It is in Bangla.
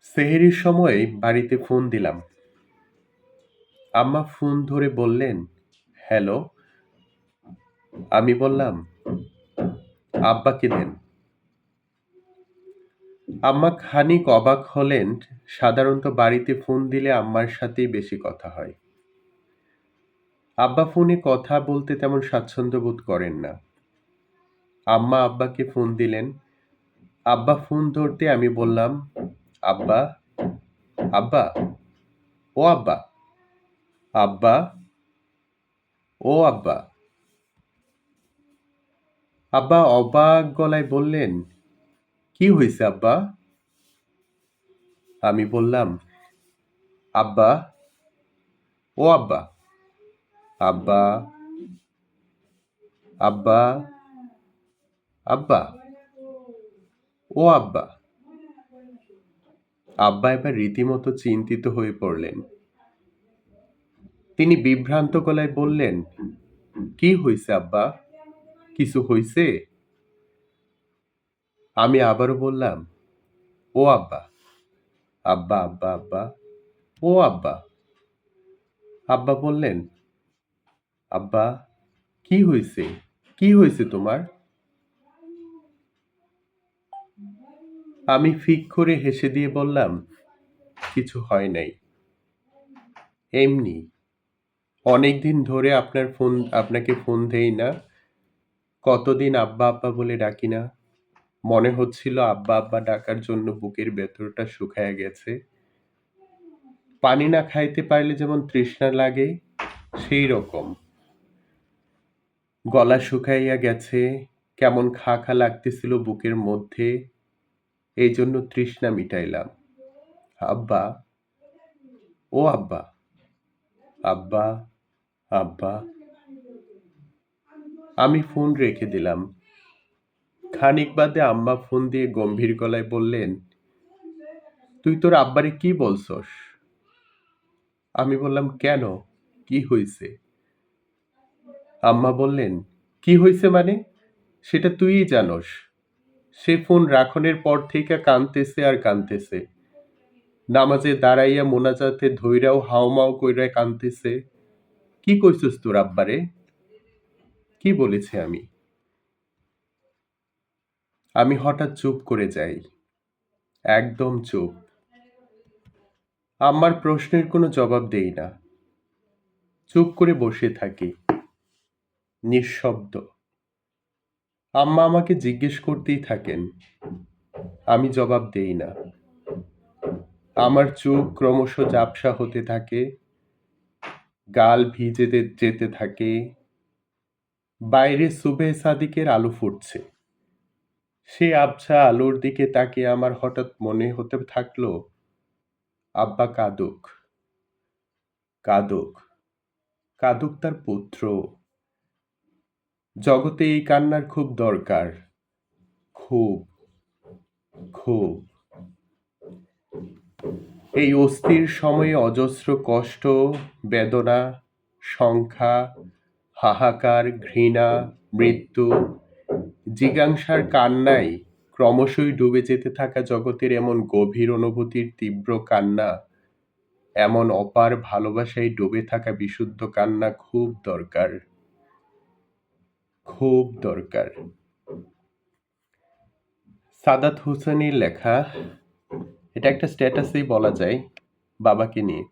সেহরির সময় বাড়িতে ফোন দিলাম। আম্মা ফোন ধরে বললেন, হ্যালো। আমি বললাম, আব্বাকে দেন। আম্মা খানিক অবাক হলেন। সাধারণত বাড়িতে ফোন দিলে আম্মার সাথেই বেশি কথা হয়। আব্বা ফোনে কথা বলতে তেমন স্বাচ্ছন্দ্য বোধ করেন না। আম্মা আব্বাকে ফোন দিলেন। আব্বা ফোন ধরতে আমি বললাম, আব্বা, আব্বা, ও আব্বা, আব্বা, ও আব্বা। আব্বা অবাক গলায় বললেন, কি হইছে আব্বা? আমি বললাম, আব্বা, ও আব্বা, আব্বা, আব্বা, আব্বা, ও আব্বা। আব্বা এবার রীতিমতো চিন্তিত হয়ে পড়লেন। তিনি বিভ্রান্ত গলায় বললেন, কি হইছে আব্বা? কিছু হইছে? আমি আবারও বললাম, ও আব্বা, আব্বা, আব্বা, আব্বা, ও আব্বা। আব্বা বললেন, আব্বা, কি হইছে? কি হইছে তোমার? আমি ফিক করে হেসে দিয়ে বললাম, কিছু হয় নাই, এমনি। অনেকদিন ধরে আপনাকে ফোন দেই না। কতদিন আব্বা আব্বা বলে ডাকি না। মনে হচ্ছিল আব্বা আব্বা ডাকার জন্য বুকের ভেতরটা শুকায়া গেছে। পানি না খাইতে পারলে যেমন তৃষ্ণা লাগে, সেই রকম। গলা শুকাইয়া গেছে, কেমন খা খা লাগতেছিল বুকের মধ্যে। এই জন্য তৃষ্ণা মিটাইলাম। আব্বা, ও আব্বা, আব্বা, আব্বা। আমি ফোন রেখে দিলাম। খানিক বাদে আম্মা ফোন দিয়ে গম্ভীর গলায় বললেন, তুই তোর আব্বারে কি বলছস? আমি বললাম, কেন? কি হইছে? আম্মা বললেন, কি হইছে মানে? সেটা তুইই জানোস। সে ফোন রাখনের পর থেকে কানতেছে আর কানতেছে। নামাজে দাঁড়াইয়া মোনাজাতে ধইরাও হাউমাউ কইরা কানতেছে। কি কইছস তোর আব্বারে? কি বলেছি আমি? আমি হঠাৎ চুপ করে যাই। একদম চুপ। আম্মার প্রশ্নের কোনো জবাব দেই না। চুপ করে বসে থাকি। নিঃশব্দ। আম্মা আমাকে জিজ্ঞেস করতেই থাকেন। আমি জবাব দেই না। আমার চোখ ক্রমশ ঝাপসা হতে থাকে, গাল ভিজে যেতে থাকে। বাইরে সুবহে সাদিকের আলো ফুটছে। সেই আবছা আলোর দিকে তাকিয়ে আমার হঠাৎ মনে হতে থাকলো, আব্বা কাঁদুক, কাঁদুক, কাঁদুক তার পুত্র। জগতে এই কান্নার খুব দরকার। খুব, খুব। এই অস্থির সময়ে অজস্র কষ্ট, বেদনা, সংখ্যা, হাহাকার, ঘৃণা, মৃত্যু, জিজ্ঞাসার কান্নায় ক্রমশই ডুবে যেতে থাকা জগতের এমন গভীর অনুভূতির তীব্র কান্না, এমন অপার ভালোবাসায় ডুবে থাকা বিশুদ্ধ কান্না খুব দরকার, খুব দরকার। সাদাত হোসেনের লেখা। এটা একটা স্ট্যাটাসেই বলা যায়, বাবাকে নিয়ে।